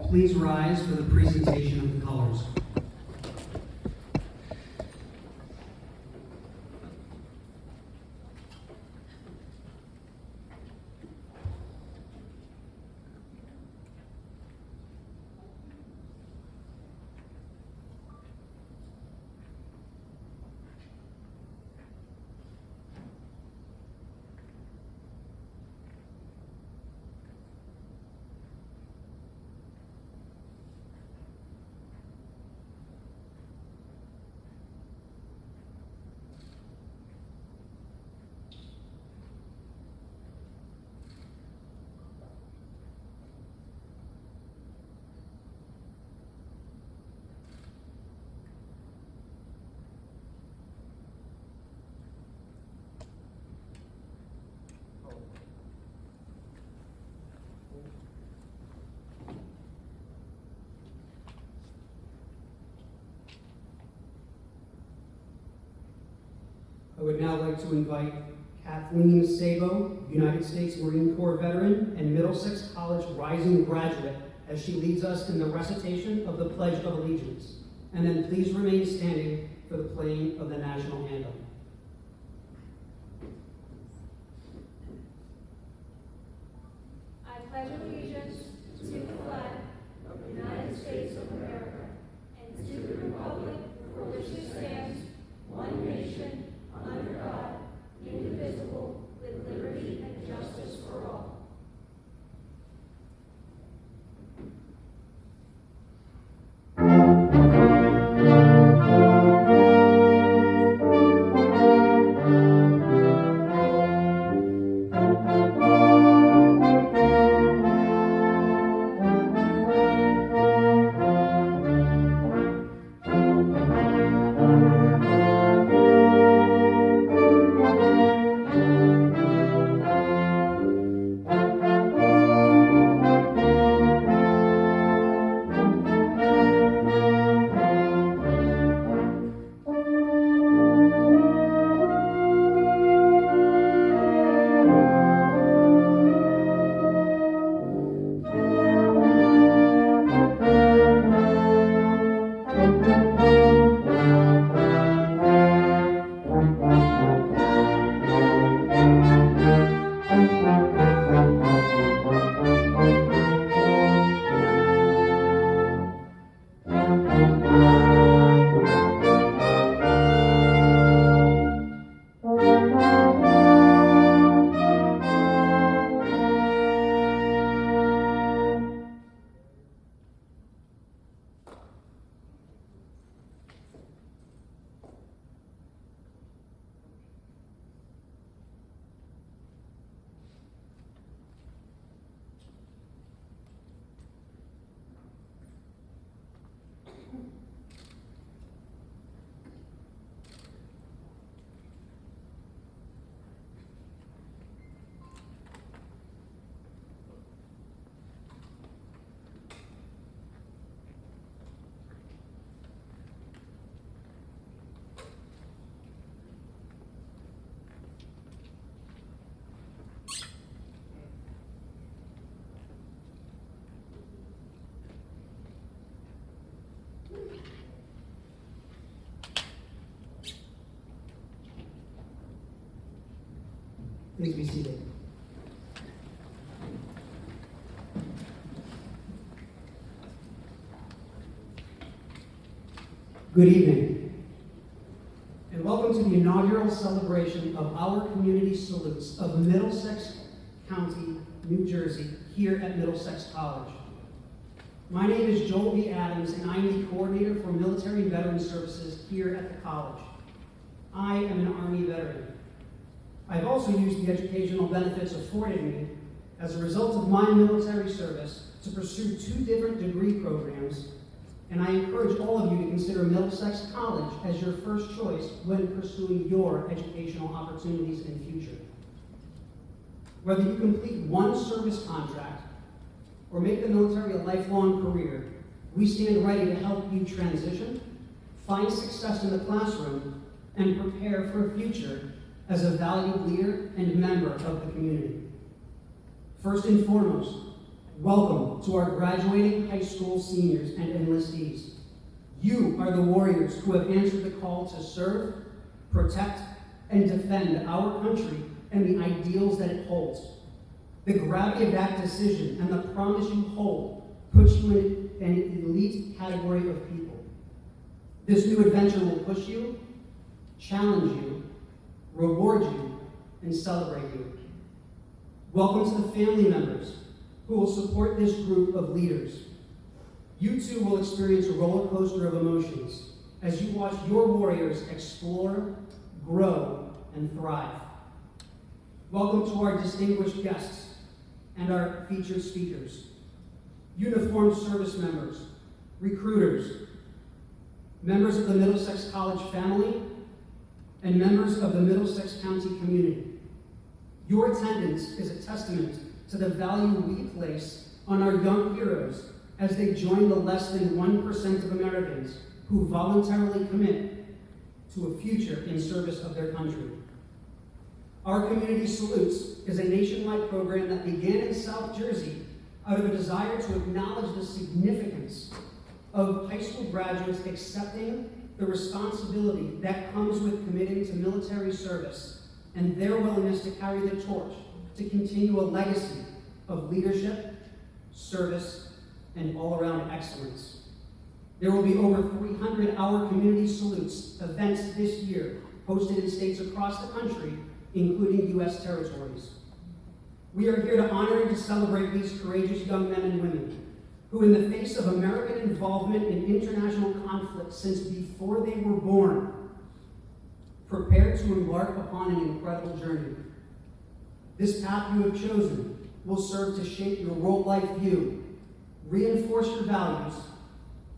Please rise for the presentation of the colors. I would now like to invite Kathleen Sabo, United States Marine Corps veteran and Middlesex College rising graduate, as she leads us in the recitation of the Pledge of Allegiance. And then please remain standing for the playing of the national anthem. I pledge allegiance to the flag of the United States of America and to the republic for which it stands, one nation, under God, indivisible, with liberty and justice for all. Please be seated. Good evening, and welcome to the inaugural celebration of our community salutes of Middlesex County, New Jersey, here at Middlesex College. My name is Joel B. Adams, and I'm the coordinator for military and veteran services here at the college. I am an Army veteran. I've also used the educational benefits afforded me as a result of my military service to pursue 2 different degree programs, and I encourage all of you to consider Middlesex College as your first choice when pursuing your educational opportunities in the future. Whether you complete one service contract or make the military a lifelong career, we stand ready to help you transition, find success in the classroom, and prepare for a future as a valued leader and member of the community. First and foremost, Welcome to our graduating high school seniors and enlistees. You are the warriors who have answered the call to serve, protect, and defend our country and the ideals that it holds. The gravity of that decision and the promise you hold puts you in an elite category of people. This new adventure will push you, challenge you, reward you, and celebrate you. Welcome to the family members who will support this group of leaders. You too will experience a roller coaster of emotions as you watch your warriors explore, grow, and thrive. Welcome to our distinguished guests and our featured speakers, uniformed service members, recruiters, members of the Middlesex College family, and members of the Middlesex County community. Your attendance is a testament to the value we place on our young heroes as they join the less than 1% of Americans who voluntarily commit to a future in service of their country. Our Community Salutes is a nationwide program that began in South Jersey out of a desire to acknowledge the significance of high school graduates accepting the responsibility that comes with committing to military service and their willingness to carry the torch to continue a legacy of leadership, service, and all-around excellence. There will be over 300 Our Community Salutes events this year, hosted in states across the country, including U.S. territories. We are here to honor and to celebrate these courageous young men and women who, in the face of American involvement in international conflict since before they were born, prepared to embark upon an incredible journey. This path you have chosen will serve to shape your world-life view, reinforce your values,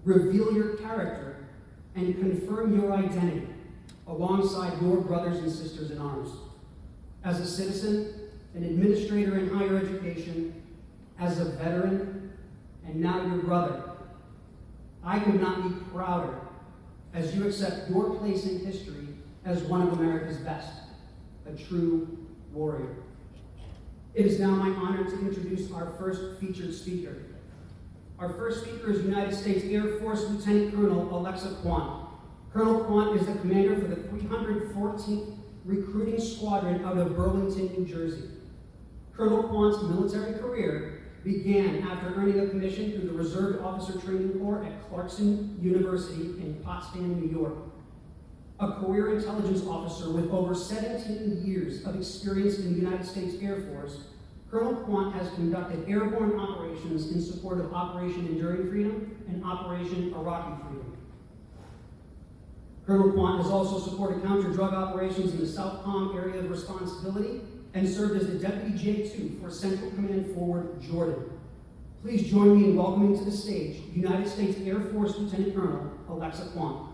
reveal your character, and confirm your identity alongside your brothers and sisters in arms. As a citizen, an administrator in higher education, as a veteran, and now your brother, I could not be prouder as you accept your place in history as one of America's best, a true warrior. It is now my honor to introduce our first featured speaker. Our first speaker is United States Air Force Lieutenant Colonel Alexa Quant. Colonel Quant is the commander for the 314th Recruiting Squadron out of Burlington, New Jersey. Colonel Quant's military career began after earning a commission through the Reserve Officer Training Corps at Clarkson University in Potsdam, New York. A career intelligence officer with over 17 years of experience in the United States Air Force, Colonel Quant has conducted airborne operations in support of Operation Enduring Freedom and Operation Iraqi Freedom. Colonel Quant has also supported counter-drug operations in the South Palm area of responsibility and served as the Deputy J2 for Central Command Forward, Jordan. Please join me in welcoming to the stage United States Air Force Lieutenant Colonel Alexa Quant.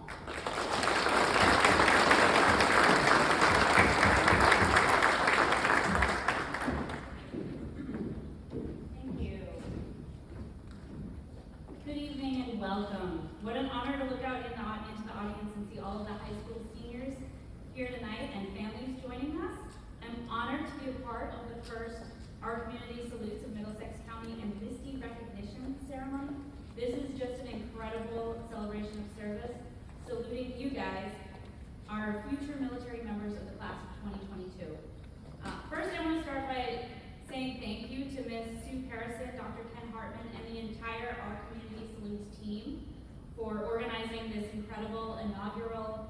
Thank you. Good evening and welcome. What an honor to look out into the audience and see all of the high school seniors here tonight and families joining us. I'm honored to be a part of the first Our Community Salutes of Middlesex County Enlistee Recognition Ceremony. This is just an incredible celebration of service, saluting you guys, our future military members of the class of 2022. First, I want to start by saying thank you to Ms. Sue Harrison, Dr. Ken Hartman, and the entire Our Community Salutes team for organizing this incredible inaugural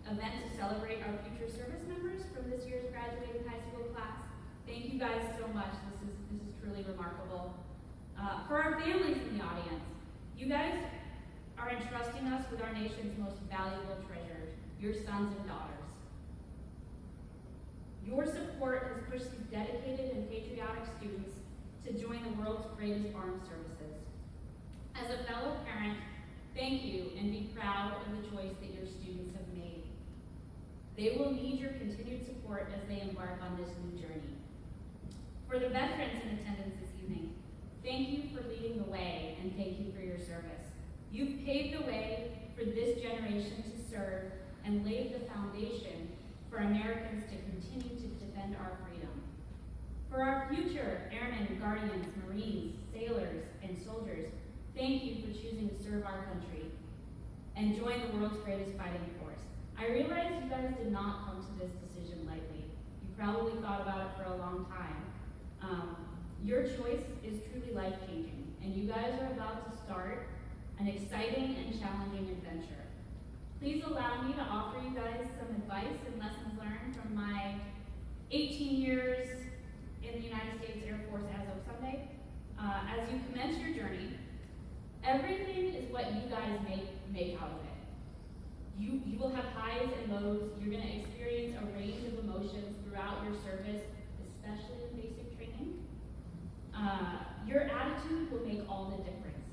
event to celebrate our future service members from this year's graduating high school class. Thank you guys so much. This is truly remarkable. For our families in the audience, you guys are entrusting us with our nation's most valuable treasure, your sons and daughters. Your support has pushed these dedicated and patriotic students to join the world's greatest armed services. As a fellow parent, thank you and be proud of the choice that your students have made. They will need your continued support as they embark on this new journey. For the veterans in attendance this evening, thank you for leading the way and thank you for your service. You've paved the way for this generation to serve and laid the foundation for Americans to continue to defend our freedom. For our future airmen, guardians, Marines, sailors, thank you for choosing to serve our country and join the world's greatest fighting force. I realize you guys did not come to this decision lightly. You probably thought about it for a long time. Your choice is truly life-changing, and you guys are about to start an exciting and challenging adventure. Please allow me to offer you guys some advice and lessons learned from my 18 years in the United States Air Force as of Sunday. As you commence your journey, everything is what you guys make out of it. You will have highs and lows. You're going to experience a range of emotions throughout your service, especially in basic training. Your attitude will make all the difference.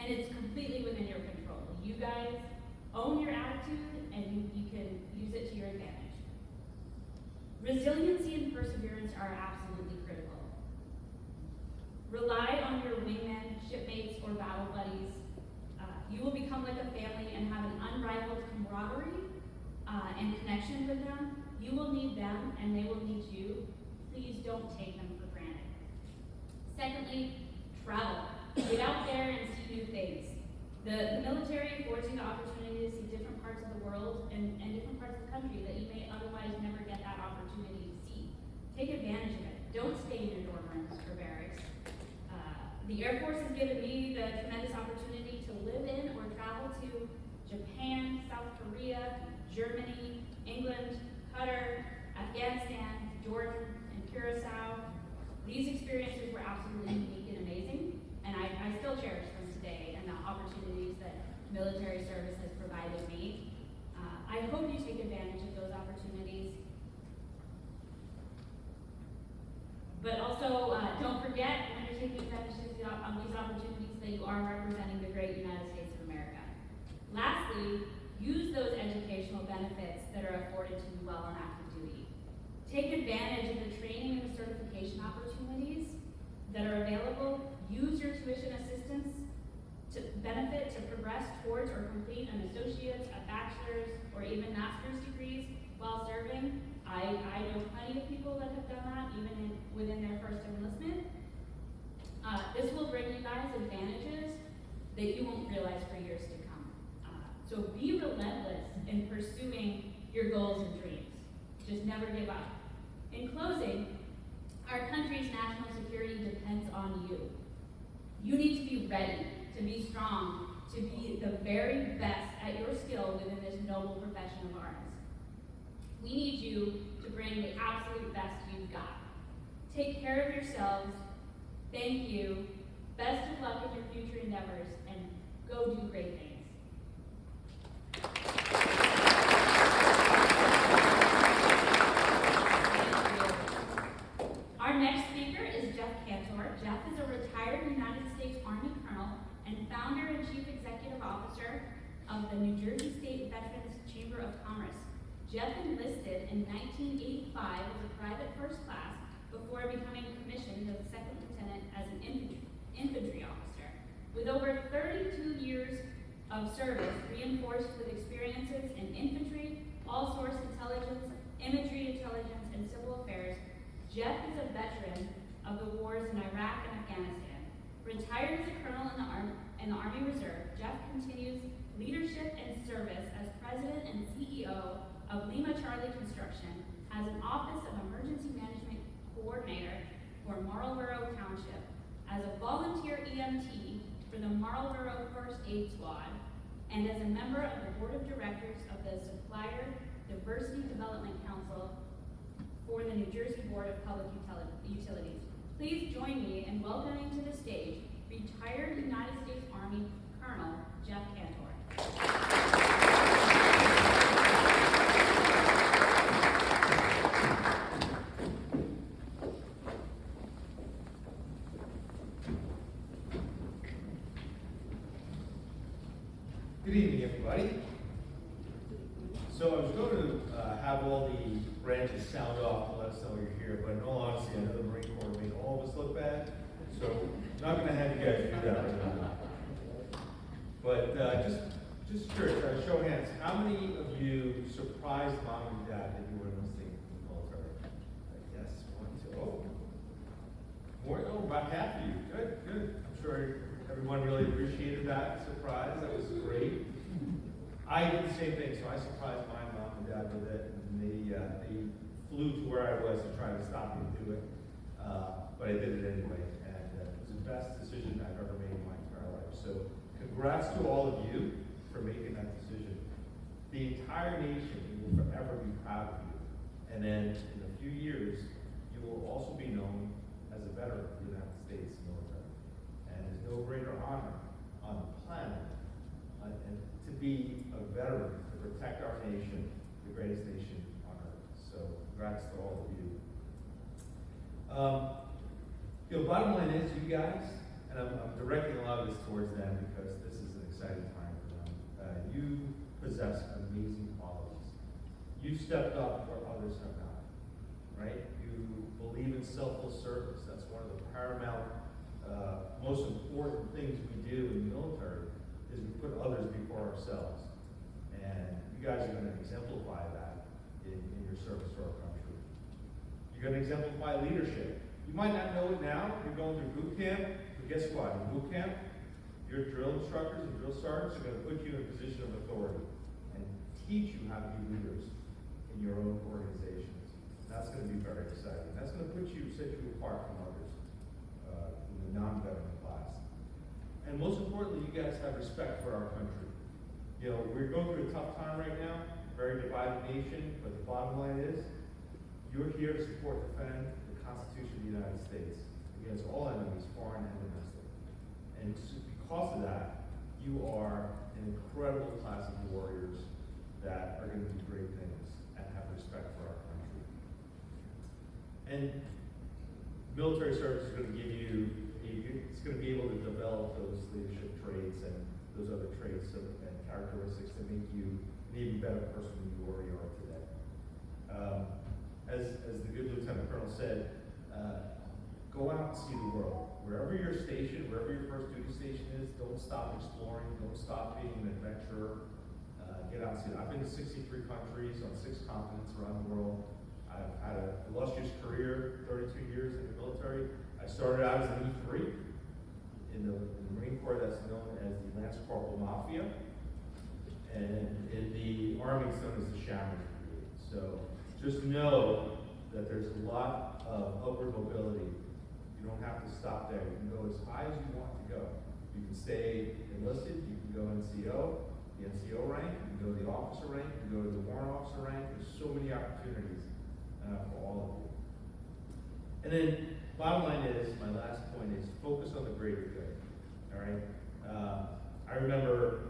And it's completely within your control. You guys own your attitude, and you can use it to your advantage. Resiliency and perseverance are absolutely critical. Rely on your wingmen, shipmates, or battle buddies. You will become like a family and have an unrivaled camaraderie and connection with them. You will need them, and they will need you. Please don't take them for granted. Secondly, travel. Get out there and see new things. The military affords you the opportunity to see different parts of the world and different parts of the country that you may otherwise never get that opportunity to see. Take advantage of it. Don't stay in your dorm rooms or barracks. The Air Force has given me the tremendous opportunity to live in or travel to Japan, South Korea, Germany, England, Qatar, Afghanistan, Jordan, and Curacao. These experiences were absolutely unique and amazing, and I still cherish them today and the opportunities that military service has provided me. I hope you take advantage of those opportunities. But also, don't forget when you're taking advantage of these opportunities that you are representing the great United States of America. Lastly, use those educational benefits that are afforded to you while on active duty. Take advantage of the training and the certification opportunities that are available. Use your tuition assistance to benefit to progress towards or complete an associate's, a bachelor's, or even master's degrees while serving. I know plenty of people that have done that even within their first enlistment. This will bring you guys advantages that you won't realize for years to come. So be relentless in pursuing your goals and dreams. Just never give up. In closing, our country's national security depends on you. You need to be ready, to be strong, to be the very best at your skill within this noble profession of ours. We need you to bring the absolute best you've got. Take care of yourselves. Thank you. Best of luck in your future endeavors, and go do great things. Our next speaker is Jeff Cantor. Jeff is a retired United States Army colonel and founder and chief executive officer of the New Jersey State Veterans Chamber of Commerce. Jeff enlisted in 1985 as a private first class before becoming commissioned as a second lieutenant as an infantry officer. With over 32 years of service reinforced with experiences in infantry, all-source intelligence, imagery intelligence, and civil affairs, Jeff is a veteran of the wars in Iraq and Afghanistan. Retired as a colonel in the Army Reserve, Jeff continues leadership and service as president and CEO of Lima Charlie Construction, has an Office of Emergency Management Coordinator for Marlborough Township, as a volunteer EMT for the Marlborough First Aid Squad, and as a member of the Board of Directors of the Supplier Diversity Development Council for the New Jersey Board of Public Utilities. Please join me in welcoming to the stage retired United States Army Colonel Jeff Cantor. Good evening, everybody. So I was going to have all the branches sound off to let us know you're here, but in all honesty, I know the Marine Corps made all of us look bad, so I'm not going to have you guys do that right now. But just curious, show of hands, how many of you surprised mom and dad that you were enlisting in the military? Yes, one, two, oh. More, oh, about half of you. Good, good. I'm sure everyone really appreciated that surprise. That was great. I did the same thing, so I surprised my mom and dad with it, and they flew to where I was to try to stop me to do it. But I did it anyway, and it was the best decision I've ever made in my entire life. So congrats to all of you for making that decision. The entire nation will forever be proud of you. And then in a few years, you will also be known as a veteran of the United States military. And there's no greater honor on the planet and to be a veteran, to protect our nation, the greatest nation on earth. So congrats to all of you. Bottom line is, you guys, and I'm directing a lot of this towards them because this is an exciting time for them. You possess amazing qualities. You stepped up where others have not, right? You believe in selfless service. That's one of the paramount, most important things we do in the military is we put others before ourselves. And you guys are going to exemplify that in your service to our country. You're going to exemplify leadership. You might not know it now, you're going through boot camp, but guess what? In boot camp, your drill instructors and drill sergeants are going to put you in a position of authority and teach you how to be leaders in your own organizations. That's going to be very exciting. That's going to set you apart from others in the non-veteran class. And most importantly, you guys have respect for our country. You know, we're going through a tough time right now, very divided nation, but the bottom line is, you're here to support and defend the Constitution of the United States against all enemies, foreign and domestic. And because of that, you are an incredible class of warriors that are going to do great things and have respect for our country. And military service is going to give you, it's going to be able to develop those leadership traits and those other traits and characteristics that make you an even better person than you already are today. As the good Lieutenant Colonel said, go out and see the world. Wherever you're stationed, wherever your first duty station is, don't stop exploring, don't stop being an adventurer. Get out and see it. I've been to 63 countries on 6 continents around the world. I've had an illustrious career, 32 years in the military. I started out as an E3 in the Marine Corps, that's known as the Lance Corporal Mafia. And in the Army, it's known as the Shaman Brigade. So just know that there's a lot of upward mobility. You don't have to stop there. You can go as high as you want to go. You can stay enlisted, you can go NCO, the NCO rank, you can go to the officer rank, you can go to the warrant officer rank. There's so many opportunities for all of you. And then, bottom line is, my last point is, focus on the greater good, all right? I remember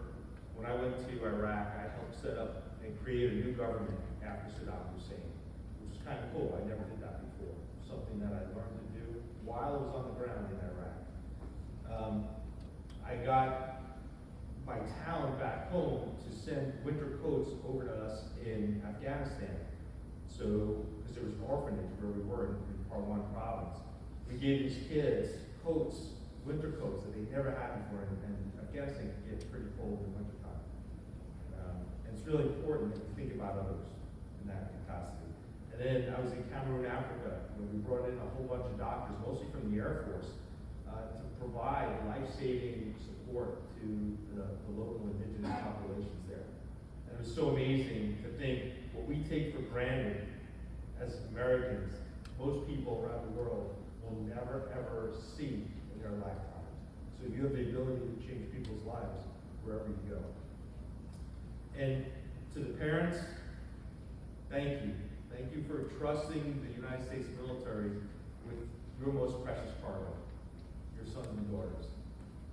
when I went to Iraq, I helped set up and create a new government after Saddam Hussein, which was kind of cool. I never did that before. Something that I learned to do while I was on the ground in Iraq. I got my talent back home to send winter coats over to us in Afghanistan. So, because there was an orphanage where we were in Parwan province, we gave these kids coats, winter coats that they never had before, and Afghanistan can get pretty cold in wintertime. And it's really important that we think about others in that capacity. And then I was in Cameroon, Africa, when we brought in a whole bunch of doctors, mostly from the Air Force, to provide life-saving support to the local indigenous populations there. And it was so amazing to think what we take for granted as Americans, most people around the world will never ever see in their lifetime. So you have the ability to change people's lives wherever you go. And to the parents, thank you. Thank you for trusting the United States military with your most precious cargo, your sons and daughters.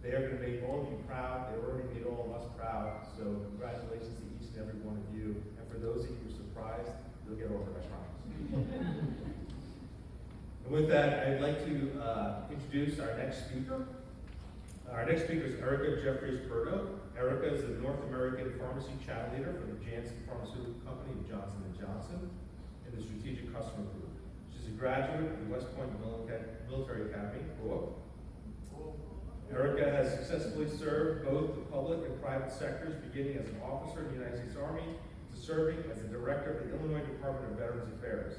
They are going to make all of you proud. They already made all of us proud. So congratulations to each and every one of you. And for those of you who are surprised, you'll get over it, I promise. And with that, I'd like to introduce our next speaker. Our next speaker is Erica Jeffries-Berto. Erica is the North American Pharmacy Channel Leader for the Janssen Pharmaceutical Company of Johnson & Johnson in the Strategic Customer Group. She's a graduate of the West Point Military Academy. Erica has successfully served both the public and private sectors, beginning as an officer in the United States Army to serving as the director of the Illinois Department of Veterans Affairs.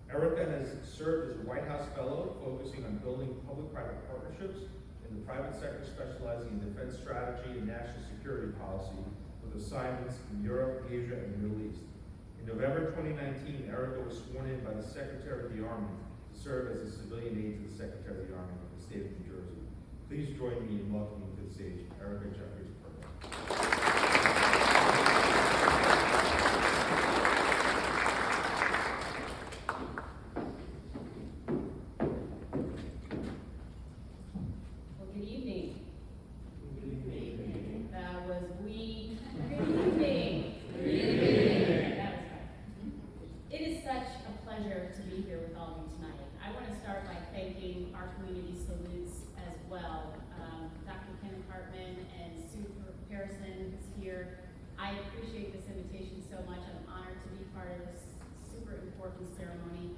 Erica has served as a White House Fellow, focusing on building public-private partnerships in the private sector, specializing in defense strategy and national security policy, with assignments in Europe, Asia, and the Middle East. In November 2019, Erica was sworn in by the Secretary of the Army to serve as a civilian aide to the Secretary of the Army of the state of New Jersey. Please join me in welcoming to the stage Erica Jeffries Perkins. Well, good evening. That was we. Good evening. That was fun. It is such a pleasure to be here with all of you tonight. I want to start by thanking our community salutes as well. Dr. Ken Hartman and Sue Harrison is here. I appreciate this invitation so much. I'm honored to be part of this super important ceremony.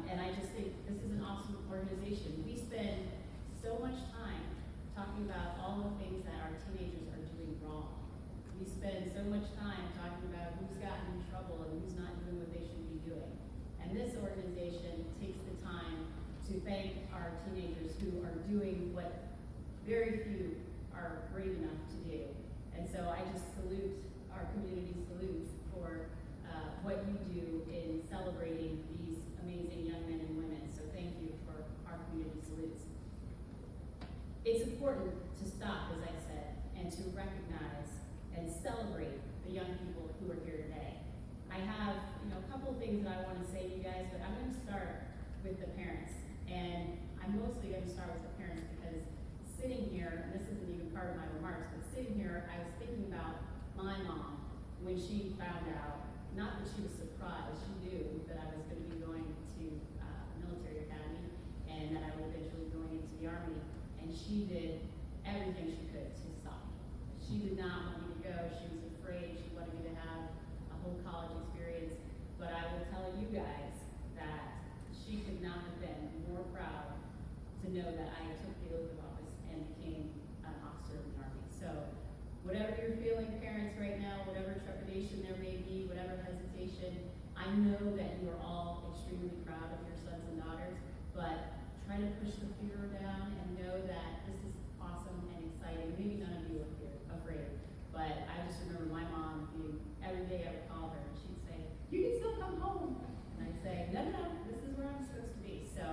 And I just think this is an awesome organization. We spend so much time talking about all the things that our teenagers are doing wrong. We spend so much time talking about who's gotten in trouble and who's not doing what they should be doing. And this organization takes the time to thank our teenagers who are doing what very few are brave enough to do. And so I just salute our community salutes for what you do in celebrating these amazing young men and women. So thank you for our community salutes. It's important to stop, as I said, and to recognize and celebrate the young people who are here today. I have, a couple of things that I want to say to you guys, but I'm going to start with the parents. And I'm mostly going to start with the parents because sitting here, and this isn't even part of my remarks, but sitting here, I was thinking about my mom when she found out, not that she was surprised, she knew that I was going to be going to military academy and that I would eventually going into the Army. And she did everything she could to stop me. She did not want me to go. She was afraid. She wanted me to have a whole college experience. But I will tell you guys that she could not have been more proud to know that I took the oath of office and became an officer in the Army. So whatever you're feeling, parents, right now, whatever trepidation there may be, whatever hesitation, I know that you are all extremely proud of your sons and daughters, but try to push the fear down and know that this is awesome and exciting. Maybe none of you are afraid, but I just remember my mom being, every day I would call her and she'd say, "You can still come home." And I'd say, no, this is where I'm supposed to be. So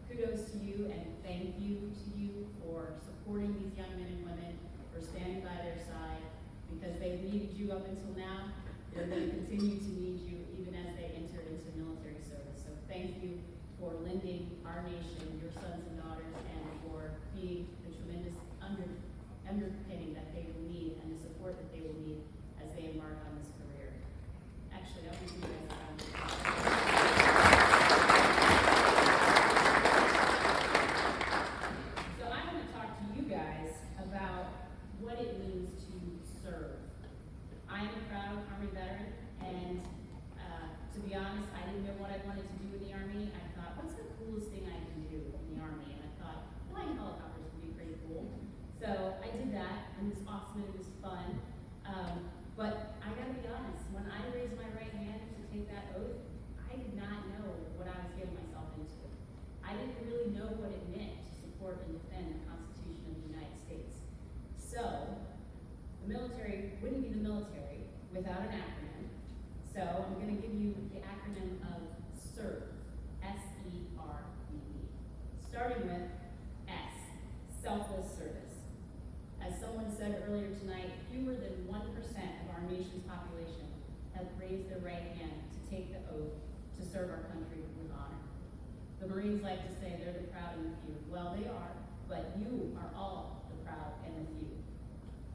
kudos to you and thank you to you for supporting these young men and women, for standing by their side, because they've needed you up until now. They're going to continue to need you even as they enter into military service. So thank you for lending our nation your sons and daughters and for being the tremendous underpinning that they will need and the support that they will need as they embark on this career. Actually, I want to give you guys a round of applause. So I want to talk to you guys about what it means to serve. I am a proud Army veteran, and to be honest, I didn't know what I wanted to do in the Army. I thought, what's the coolest thing I can do in the Army? And I thought, flying helicopters would be pretty cool. So I did that, and it was awesome, and it was fun. But I gotta be honest, when I raised my right hand to take that oath, I did not know what I was getting myself into. I didn't really know what it meant to support and defend the Constitution of the United States. So, the military wouldn't be the military without an acronym. So I'm going to give you the acronym of SERVE, S-E-R-V-E. Starting with S, selfless service. As someone said earlier tonight, fewer than 1% of our nation's population have raised their right hand to take the oath to serve our country with honor. The Marines like to say they're the proud and the few. Well, they are, but you are all the proud and the few.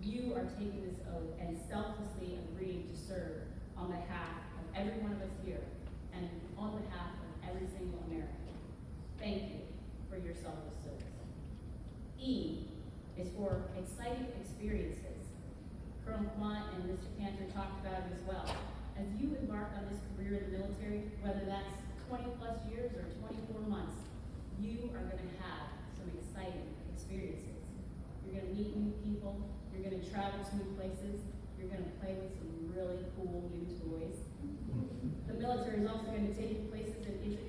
You are taking this oath and selflessly agreeing to serve on behalf of every one of us here and on behalf of every single American. Thank you for your selfless service. E is for exciting experiences. Colonel Quant and Mr. Cantor talked about it as well. As you embark on this career in the military, whether that's 20 plus years or 24 months, you are going to have some exciting experiences. You're going to meet new people. You're going to travel to new places. You're going to play with some really cool new toys. The military is also going to take you places and introduce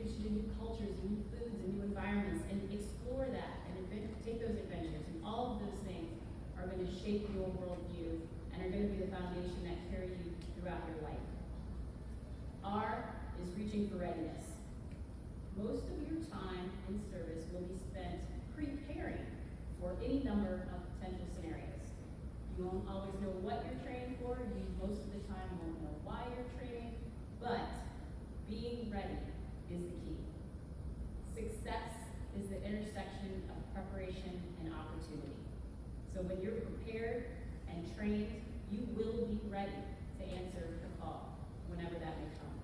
take those adventures, and all of those things are going to shape your worldview and are going to be the foundation that carry you throughout your life. R is reaching for readiness. Most of your time in service will be spent preparing for any number of potential scenarios. You won't always know what you're training for. You most of the time won't know why you're training, but being ready is the key. Success is the intersection of preparation and opportunity. So when you're prepared and trained, you will be ready to answer the call, whenever that may come.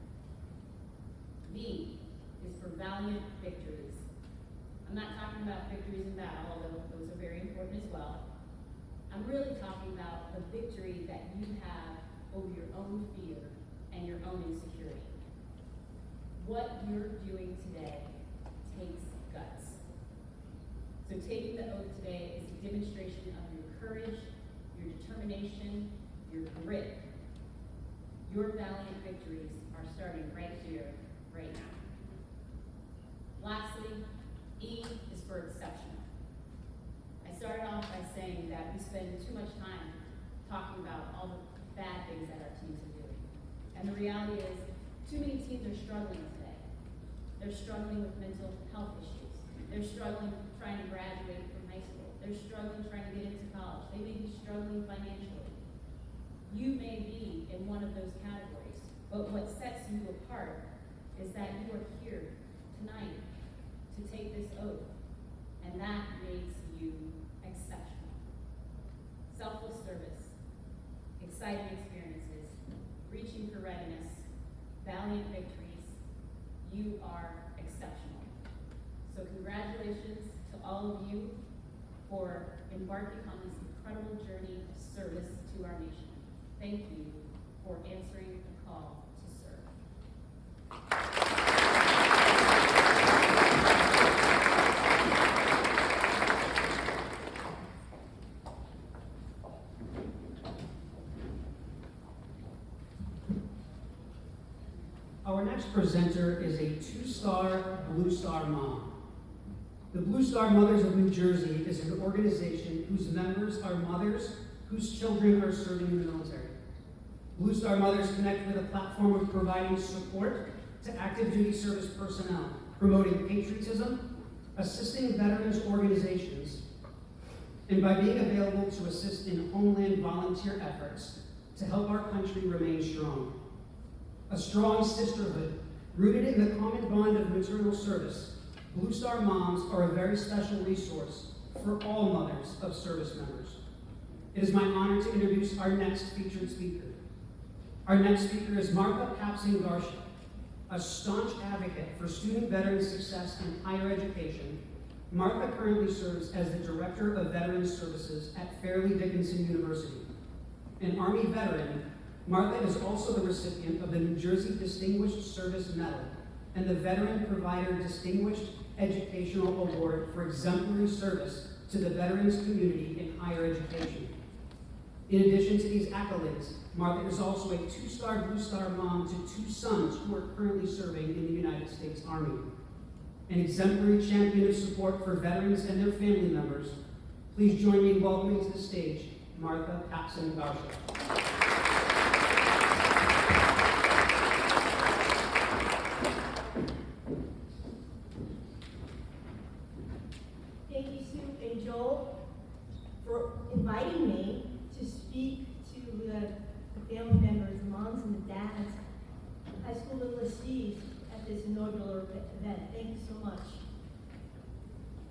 V is for valiant victories. I'm not talking about victories in battle, although those are very important as well. I'm really talking about the victory that you have over your own fear and your own insecurity. What you're doing today takes guts. So taking the oath today is a demonstration of your courage, your determination, your grit. Your valiant victories are starting right here, right now. Lastly, E is for exceptional. I started off by saying that we spend too much time talking about all the bad things that our teams are doing. And the reality is, too many teams are struggling today. They're struggling with mental health issues. They're struggling trying to graduate from high school. They're struggling trying to get into college. They may be struggling financially. You may be in one of those categories, but what sets you apart is that you are here tonight to take this oath, and that makes you exceptional. Selfless service, exciting experiences, reaching for readiness, valiant victories. You are exceptional. So congratulations to all of you for embarking on this incredible journey of service to our nation. Thank you for answering the call to serve. Our next presenter is a two-star Blue Star mom. The Blue Star Mothers of New Jersey is an organization whose members are mothers whose children are serving in the military. Blue Star Mothers connect with a platform of providing support to active duty service personnel, promoting patriotism, assisting veterans organizations, and by being available to assist in homeland volunteer efforts to help our country remain strong. A strong sisterhood rooted in the common bond of maternal service, Blue Star Moms are a very special resource for all mothers of service members. It is my honor to introduce our next featured speaker. Our next speaker is Martha Kapsing-Garsha, a staunch advocate for student veteran success in higher education. Martha currently serves as the Director of Veterans Services at Fairleigh Dickinson University. An Army veteran, Martha is also the recipient of the New Jersey Distinguished Service Medal and the Veteran Provider Distinguished Educational Award for exemplary service to the veterans community in higher education. In addition to these accolades, Martha is also a two-star Blue Star mom to two sons who are currently serving in the United States Army. An exemplary champion of support for veterans and their family members, please join me in welcoming to the stage Martha Kapsing-Garsha. Thank you, Sue and Joel, for inviting me to speak to the family members, the moms and the dads, high school enlistees at this inaugural event. Thank you so much.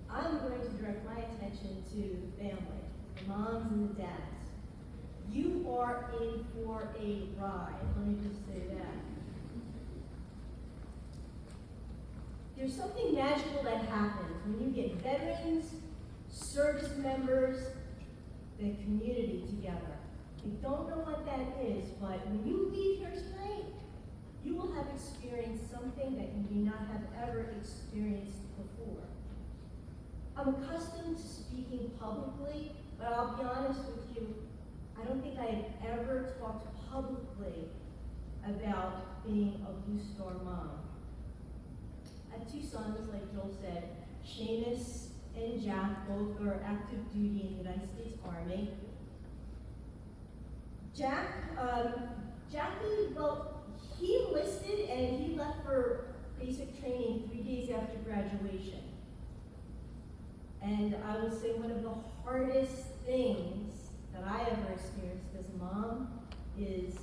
I'm going to direct my attention to the family, the moms and the dads. You are in for a ride, let me just say that. There's something magical that happens when you get veterans, service members, the community together. I don't know what that is, but when you leave here tonight, you will have experienced something that you may not have ever experienced before. I'm accustomed to speaking publicly, but I'll be honest with you, I don't think I had ever talked publicly about being a Blue Star mom. I have two sons, like Joel said, Seamus and Jack both are active duty in the United States Army. Jackie, well, he enlisted and he left for basic training 3 days after graduation. And I will say one of the hardest things that I ever experienced as a mom is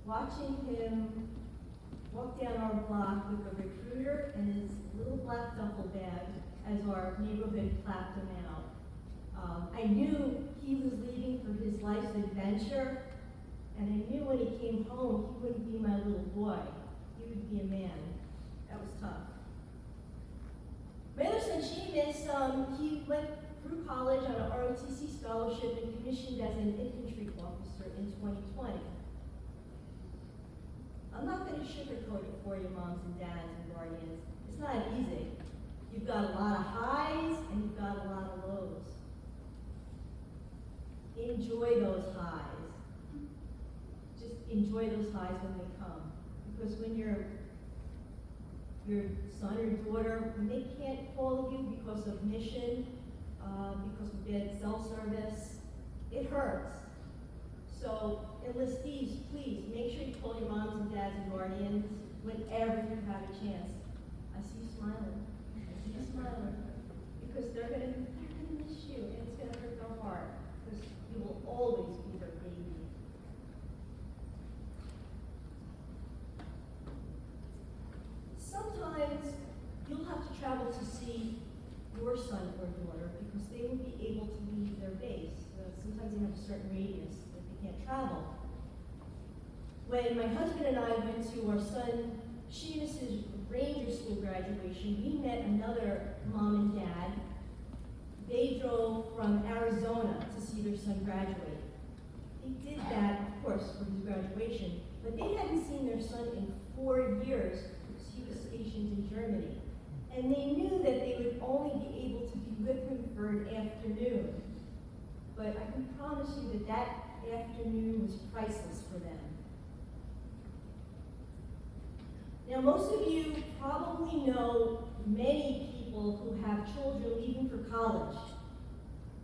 watching him walk down our block with a recruiter and his little black duffel bag as our neighborhood clapped him out. I knew he was leaving for his life's adventure, and I knew when he came home, he wouldn't be my little boy. He would be a man. That was tough. My other son, Seamus, he went through college on an ROTC scholarship and commissioned as an infantry officer in 2020. I'm not going to sugarcoat it for you, moms and dads and guardians. It's not easy. You've got a lot of highs and you've got a lot of lows. Enjoy those highs. Just enjoy those highs when they come. Because when your son or daughter, when they can't call you because of mission, because of bad cell service, it hurts. So enlistees, please make sure you call your moms and dads and guardians whenever you have a chance. I see you smiling. I see you smiling. Because they're gonna miss you, and it's gonna hurt their heart. Because you will always be their baby. Sometimes you'll have to travel to see your son or daughter because they will be able to leave their base. Sometimes they have a certain radius that they can't travel. When my husband and I went to our son Seamus' Ranger School graduation, we met another mom and dad. They drove from Arizona to see their son graduate. They did that, of course, for his graduation, but they hadn't seen their son in 4 years because he was stationed in Germany. And they knew that they would only be able to be with him for an afternoon. But I can promise you that that afternoon was priceless for them. Now, most of you probably know many people who have children leaving for college,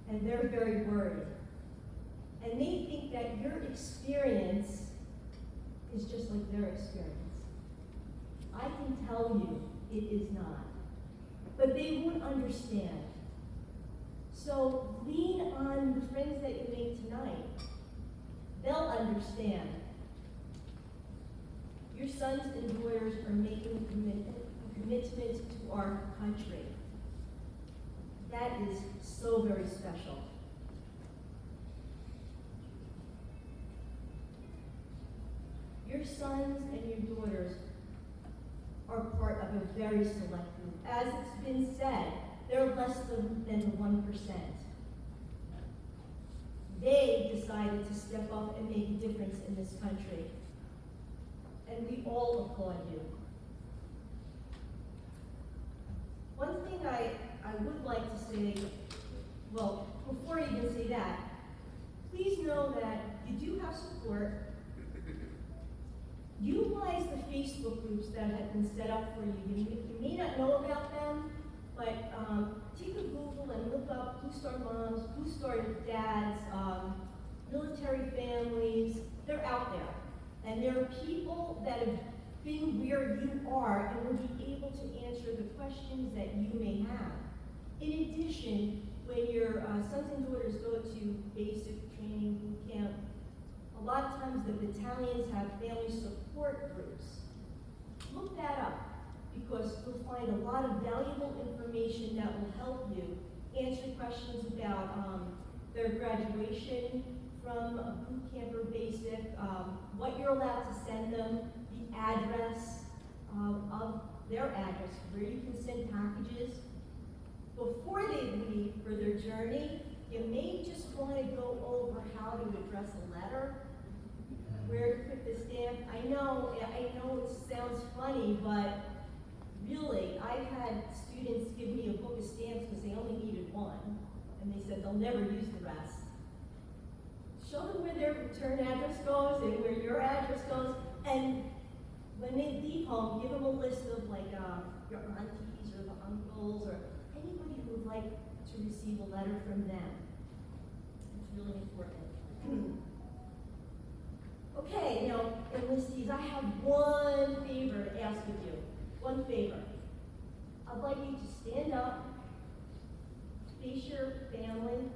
and they're very worried. And they think that your experience is just like their experience. I can tell you it is not. But they won't understand. So lean on the friends that you make tonight. They'll understand. Your sons and daughters are making a commitment to our country. That is so very special. Your sons and your daughters are part of a very select group. As it's been said, they're less than the 1%. They decided to step up and make a difference in this country. And we all applaud you. One thing I would like to say, well, before I even say that, please know that you do have support. Utilize the Facebook groups that have been set up for you. You may not know about them, but take a Google and look up Blue Star Moms, Blue Star Dads, military families. They're out there. And there are people that have been where you are and will be able to answer the questions that you may have. In addition, when your sons and daughters go to basic training boot camp, a lot of times the battalions have family support groups. Look that up because you'll find a lot of valuable information that will help you answer questions about their graduation from a boot camp or basic, what you're allowed to send them, the address of their address, where you can send packages. Before they leave for their journey, you may just want to go over how to address a letter, where to put the stamp. I know it sounds funny, but really, I've had students give me a book of stamps because they only needed one, and they said they'll never use the rest. Show them where their return address goes and where your address goes, and when they leave home, give them a list of like your aunties or the uncles or anybody to receive a letter from them. It's really important. Okay, now, enlistees, I have one favor to ask of you. One favor. I'd like you to stand up, face your family,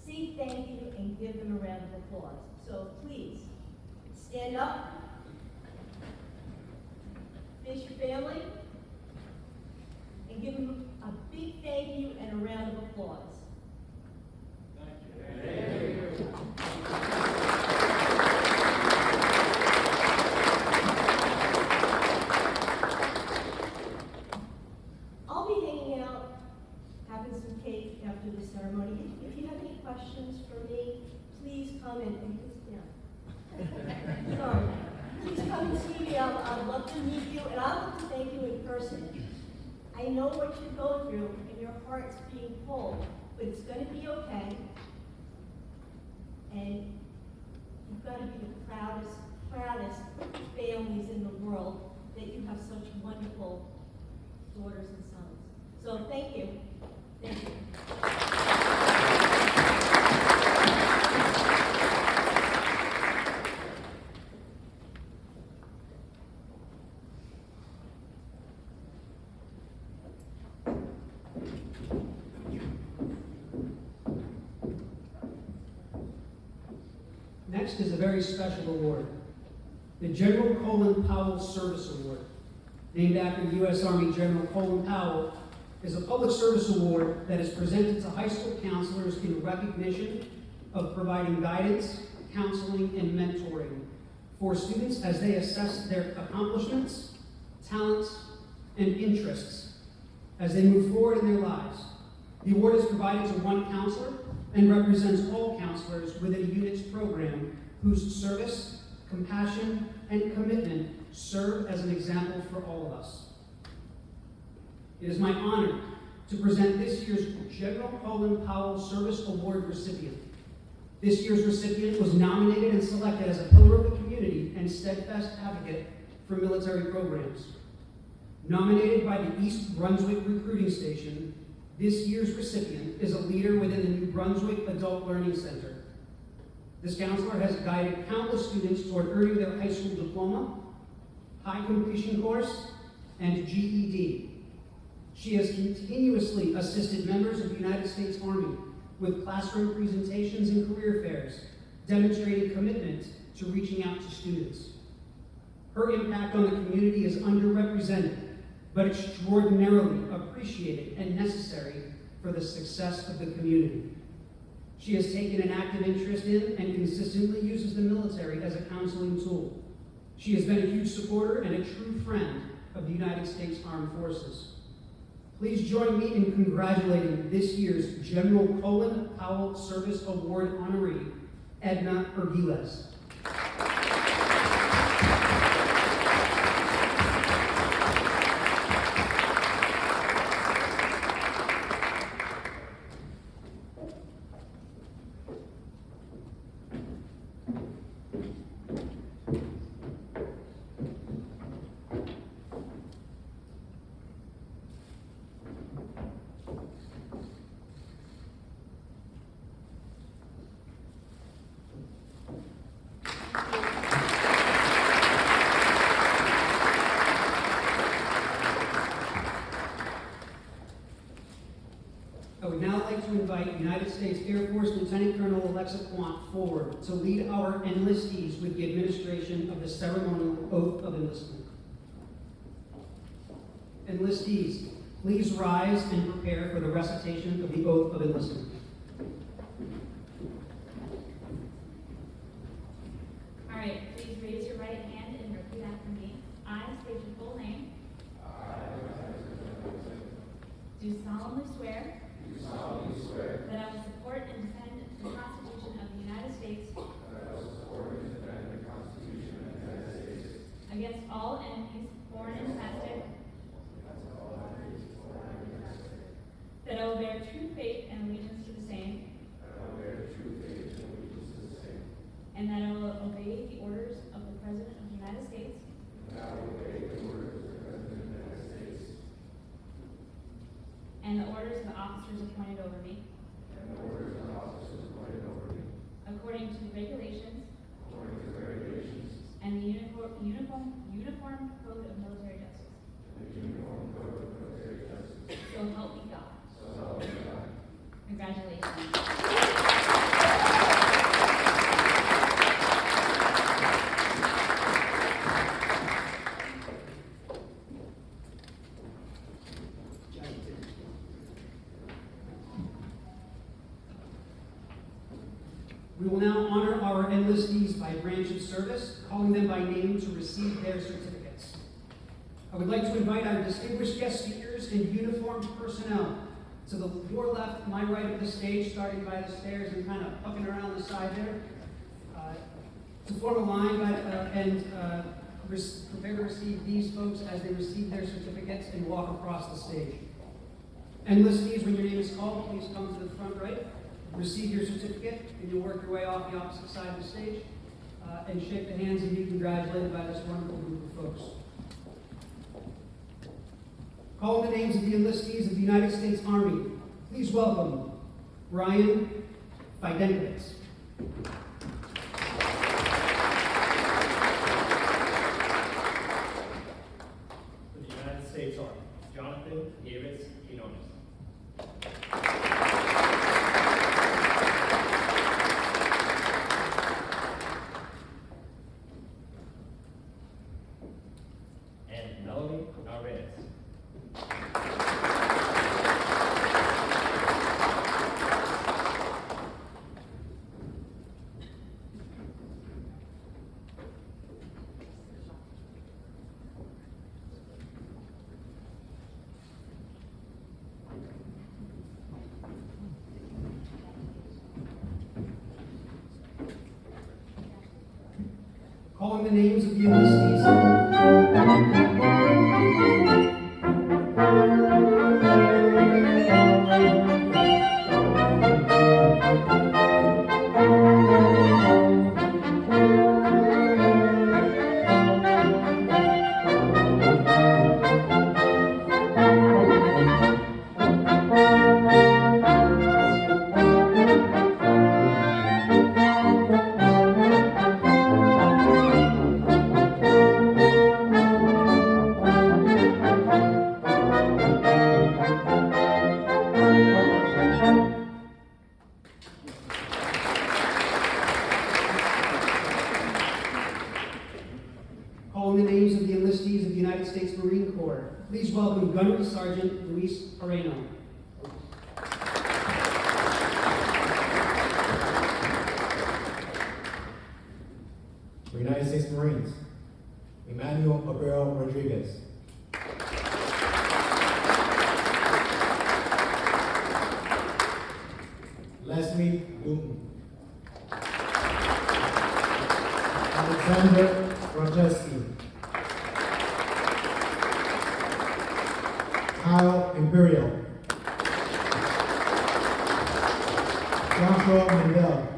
say thank you, and give them a round of applause. So please, stand up, face your family, and give them a big thank you and a round of applause. I'll be hanging out, having some cake after the ceremony. If you have any questions for me, please come and sorry. Please come and see me. I'd love to meet you, and I'd love to thank you in person. I know what you're going through, and your heart's being full, but it's going to be okay. And you've got to be the proudest families in the world that you have such wonderful daughters and sons. So thank you. Thank you. Next is a very special award, the General Colin Powell Service Award. Named after the U.S. Army General Colin Powell, is a public service award that is presented to high school counselors in recognition of providing guidance, counseling, and mentoring for students as they assess their accomplishments, talents, and interests as they move forward in their lives. The award is provided to one counselor and represents all counselors within a unit's program whose service, compassion, and commitment serve as an example for all of us. It is my honor to present this year's General Colin Powell Service Award recipient. This year's recipient was nominated and selected as a pillar of the community and steadfast advocate for military programs. Nominated by the East Brunswick Recruiting Station, this year's recipient is a leader within the New Brunswick Adult Learning Center. This counselor has guided countless students toward earning their high school diploma, high completion course, and GED. She has continuously assisted members of the United States Army with classroom presentations and career fairs, demonstrating commitment to reaching out to students. Her impact on the community is underrepresented, but extraordinarily appreciated and necessary for the success of the community. She has taken an active interest in and consistently uses the military as a counseling tool. She has been a huge supporter and a true friend of the United States Armed Forces. Please join me in congratulating this year's General Colin Powell Service Award honoree, Edna Ergiles. I would now like to invite United States Air Force Lieutenant Colonel Alexa Quant forward to lead our enlistees with the administration of the ceremonial oath of enlistment. Enlistees, please rise and prepare for the recitation of the oath of enlistment. All right, please raise your right hand and repeat after me. I state your full name. Do solemnly swear that I will support and defend the Constitution of the United States against all enemies, foreign and domestic, that I will bear true faith and allegiance to the same, and that I will obey the orders of the President of the United States and the orders of the officers appointed over me. According to the regulations. And the uniform code of military justice. So help me God. Congratulations. We will now honor our enlistees by branch of service, calling them by name to receive their certificates. I would like to invite our distinguished guest speakers and uniformed personnel to your left, my right of the stage, starting by the stairs and kind of hucking around the side there, to form a line prepare to receive these folks as they receive their certificates and walk across the stage. Enlistees, when your name is called, please come to the front right. Receive your certificate, and you'll work your way off the opposite side of the stage and shake the hands and be congratulated by this wonderful group of folks. Calling the names of the enlistees of the United States Army, please welcome Brian Fidenkowitz. For the United States Army, Jonathan Davis Quinones. And Melanie Narvaez. Calling the names of the enlistees. Calling the names of the enlistees of the United States Marine Corps, please welcome Gunnery Sergeant Luis Moreno. United States Marines, Emmanuel Abreu Rodriguez. Leslie Newton. Alexander Rojeski. Kyle Imperial. Joshua Mendel.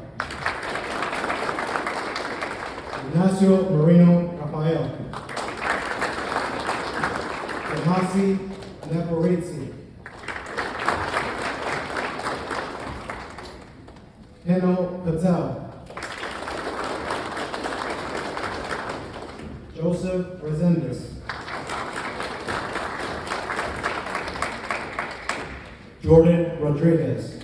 Ignacio Marino Rafael. Tomasi Neporizzi. Heno Patel. Joseph Resendez. Jordan Rodriguez.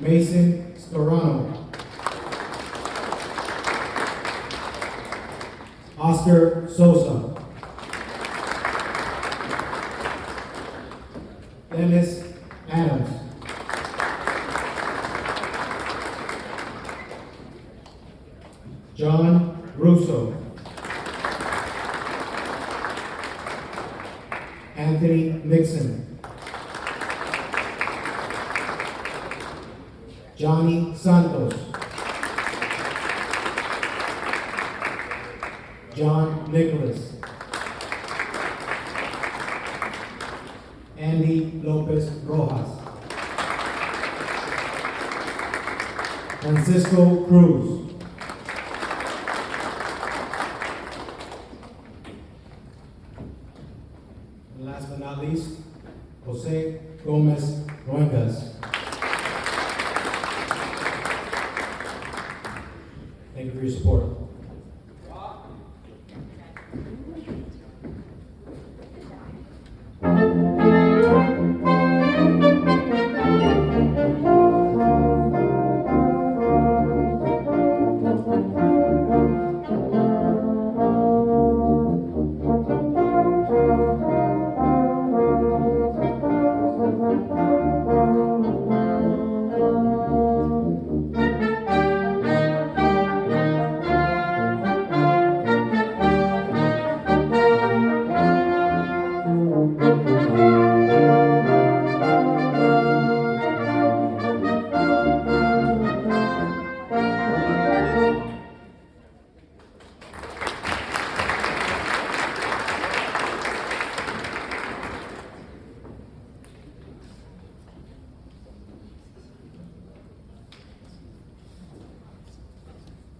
Mason Storano. Oscar Sosa. Dennis Adams. John Russo. Anthony Nixon. Johnny Santos. John Nicholas. Andy Lopez Rojas. Francisco Cruz. And last but not least, Jose Gomez Noengas. Thank you for your support.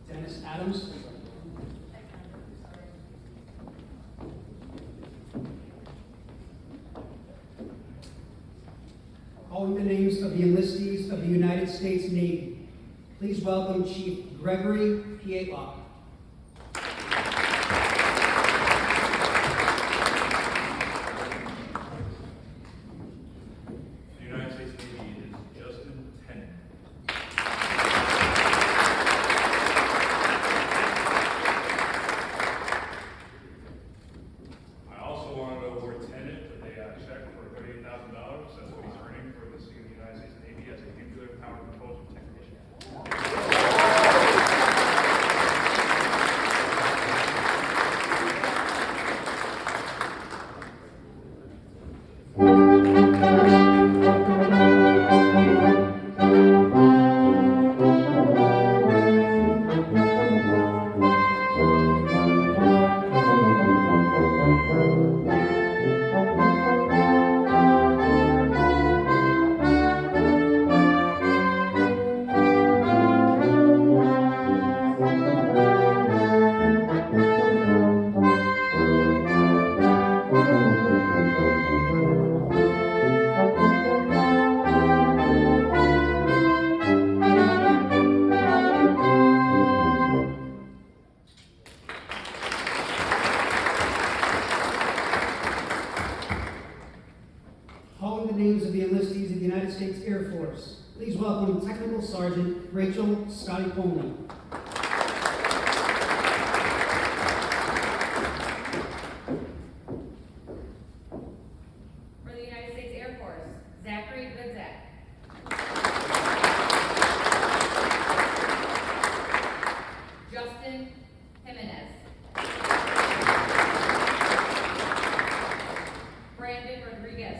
Dennis Adams. Calling the names of the enlistees of the United States Navy. Please welcome Chief Gregory Pietlock. The United States Navy is Justin Tennant. I also want to award Tennant a check for $38,000. That's what he's earning for the Sea of the United States Navy as a nuclear power propulsion technician. Calling the names of the enlistees of the United States Air Force. Please welcome Technical Sergeant Rachel Scotty Coleman. For the United States Air Force, Zachary Goodzak. Justin Jimenez. Brandon Rodriguez.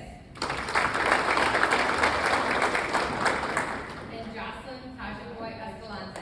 And Jocelyn Tajaboy Escalante.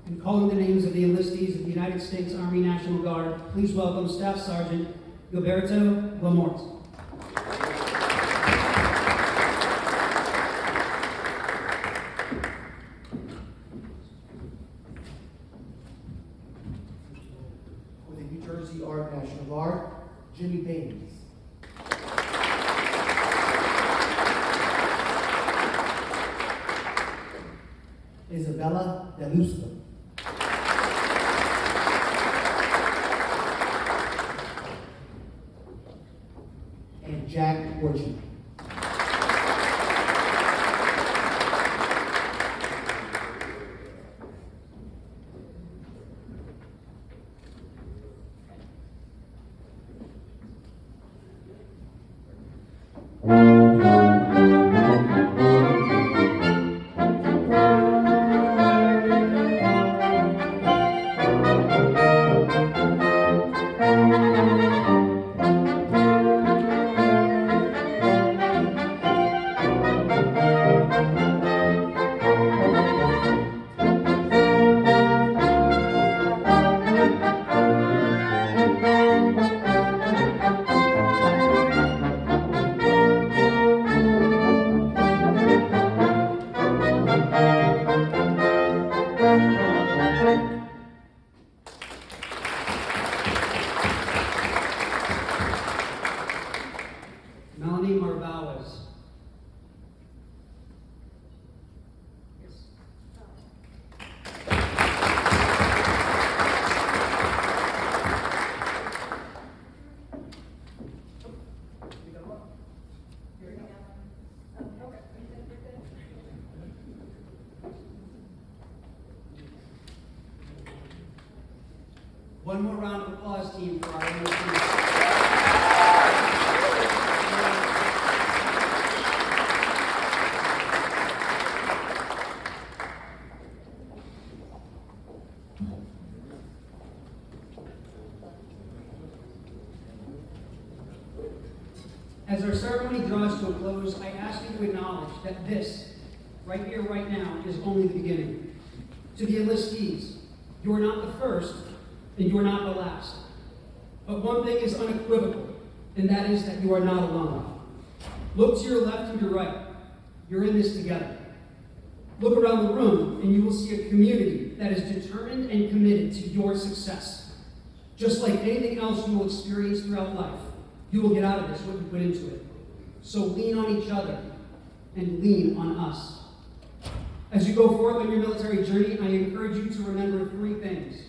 And calling the names of the enlistees of the United States Army National Guard, please welcome Staff Sergeant Gilberto Lamort. For the New Jersey Army National Guard, Jimmy Baines. Isabella Delusta. And Jack Orchard. one more round of applause, team, for our MOC. As our ceremony draws to a close, I ask you to acknowledge that this, right here, right now, is only the beginning. To the enlistees, you are not the first, and you are not the last. But one thing is unequivocal, and that is that you are not alone. Look to your left and your right. You're in this together. Look around the room, and you will see a community that is determined and committed to your success. Just like anything else you will experience throughout life, you will get out of this what you put into it. So lean on each other and lean on us. As you go forth on your military journey, I encourage you to remember 3 things.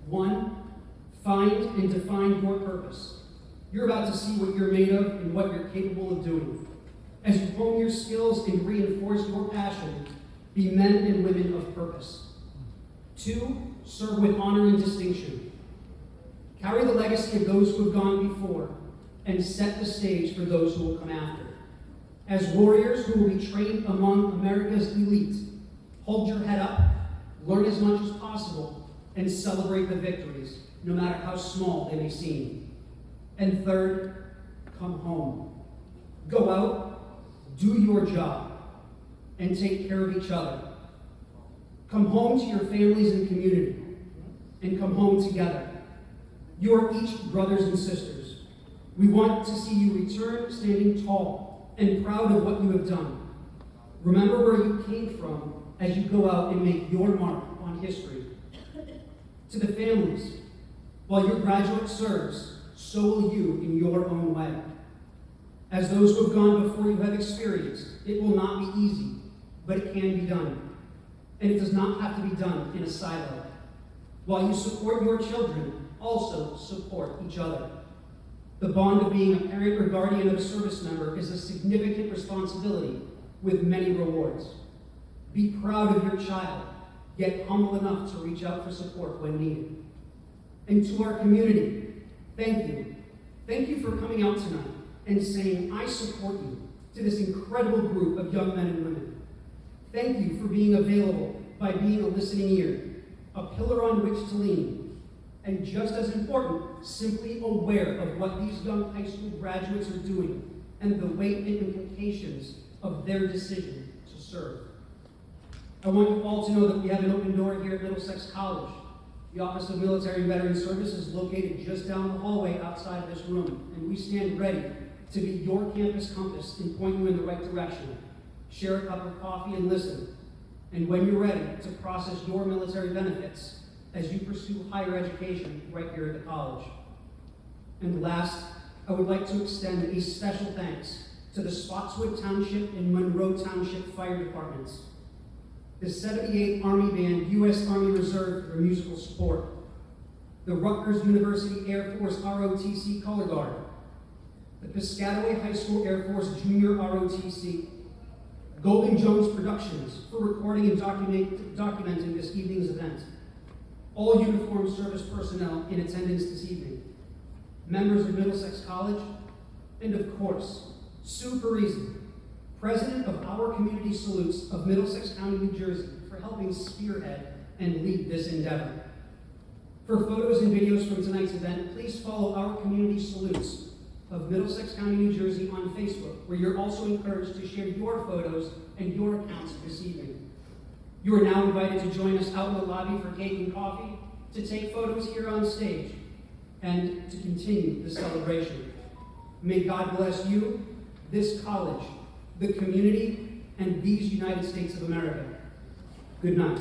1, find and define your purpose. You're about to see what you're made of and what you're capable of doing. As you hone your skills and reinforce your passion, be men and women of purpose. 2, serve with honor and distinction. Carry the legacy of those who have gone before and set the stage for those who will come after. As warriors who will be trained among America's elite, hold your head up, learn as much as possible, and celebrate the victories, no matter how small they may seem. And 3rd, come home. Go out, do your job, and take care of each other. Come home to your families and community, and come home together. You are each brothers and sisters. We want to see you return standing tall and proud of what you have done. Remember where you came from as you go out and make your mark on history. To the families, while your graduate serves, so will you in your own way. As those who have gone before you have experienced, it will not be easy, but it can be done. And it does not have to be done in a silo. While you support your children, also support each other. The bond of being a parent or guardian of a service member is a significant responsibility with many rewards. Be proud of your child, yet humble enough to reach out for support when needed. And to our community, thank you. Thank you for coming out tonight and saying, I support you, to this incredible group of young men and women. Thank you for being available by being a listening ear, a pillar on which to lean, and just as important, simply aware of what these young high school graduates are doing and the weight and implications of their decision to serve. I want you all to know that we have an open door here at Middlesex College. The Office of Military and Veteran Service is located just down the hallway outside of this room, and we stand ready to be your campus compass and point you in the right direction. Share a cup of coffee and listen. And when you're ready to process your military benefits as you pursue higher education right here at the college. And last, I would like to extend a special thanks to the Spotswood Township and Monroe Township Fire Departments, the 78th Army Band U.S. Army Reserve for musical support, the Rutgers University Air Force ROTC Color Guard, the Piscataway High School Air Force Junior ROTC, Golden Jones Productions for recording and documenting this evening's event, all uniformed service personnel in attendance this evening, members of Middlesex College, and of course, Sue Parisi, President of Our Community Salutes of Middlesex County, New Jersey, for helping spearhead and lead this endeavor. For photos and videos from tonight's event, please follow Our Community Salutes of Middlesex County, New Jersey on Facebook, where you're also encouraged to share your photos and your accounts this evening. You are now invited to join us out in the lobby for cake and coffee, to take photos here on stage, and to continue the celebration. May God bless you, this college, the community, and these United States of America. Good night.